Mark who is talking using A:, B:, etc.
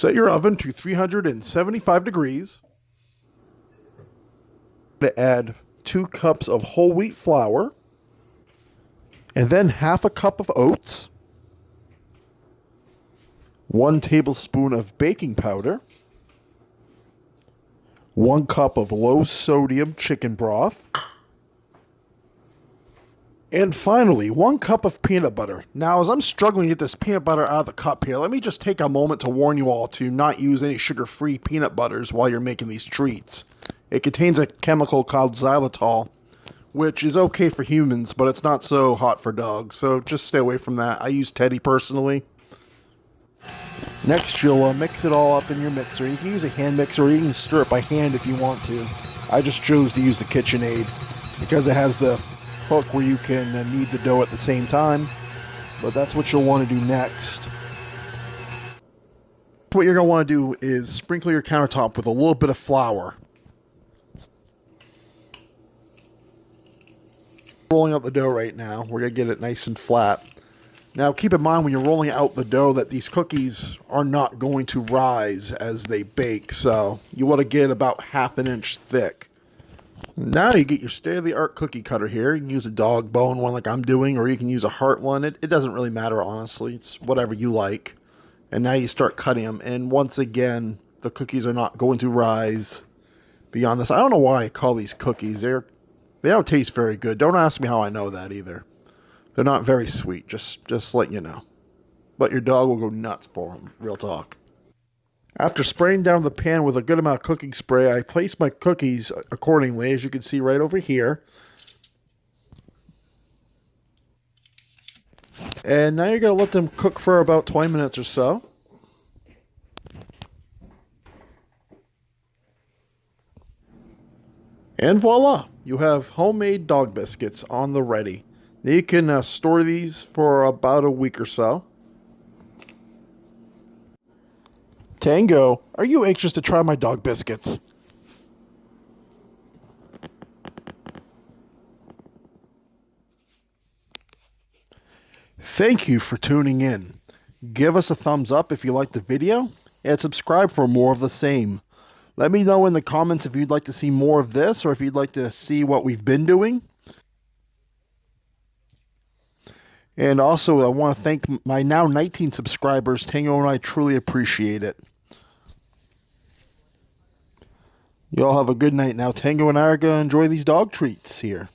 A: Set your oven to 375 degrees. To add 2 cups of whole wheat flour, and then half a cup of oats, 1 tablespoon of baking powder, 1 cup of low sodium chicken broth, and finally 1 cup of peanut butter. Now, as I'm struggling to get this peanut butter out of the cup here, let me just take a moment to warn you all to not use any sugar-free peanut butters while you're making these treats. It contains a chemical called xylitol, which is okay for humans, but it's not so hot for dogs, so just stay away from that. I use Teddy personally. Next, you'll mix it all up in your mixer. You can use a hand mixer, or you can stir it by hand if you want to. I just chose to use the KitchenAid because it has the hook where you can knead the dough at the same time, but that's what you'll want to do next. What you're going to want to do is sprinkle your countertop with a little bit of flour. Rolling out the dough right now. We're going to get it nice and flat. Now keep in mind when you're rolling out the dough that these cookies are not going to rise as they bake, so you want to get about 1/2 inch thick. Now you get your state-of-the-art cookie cutter here. You can use a dog bone one like I'm doing, or you can use a heart one. It doesn't really matter, honestly. It's whatever you like. And now you start cutting them, and once again, the cookies are not going to rise beyond this. I don't know why I call these cookies. They don't taste very good. Don't ask me how I know that either. They're not very sweet, just letting you know. But your dog will go nuts for them, real talk. After spraying down the pan with a good amount of cooking spray, I place my cookies accordingly, as you can see right over here. And now you're going to let them cook for about 20 minutes or so. And voila, you have homemade dog biscuits on the ready. Now you can store these for about a week or so. Tango, are you anxious to try my dog biscuits? Thank you for tuning in. Give us a thumbs up if you liked the video, and subscribe for more of the same. Let me know in the comments if you'd like to see more of this, or if you'd like to see what we've been doing. And also, I want to thank my now 19 subscribers. Tango and I truly appreciate it. You all have a good night now. Tango and I are going to enjoy these dog treats here.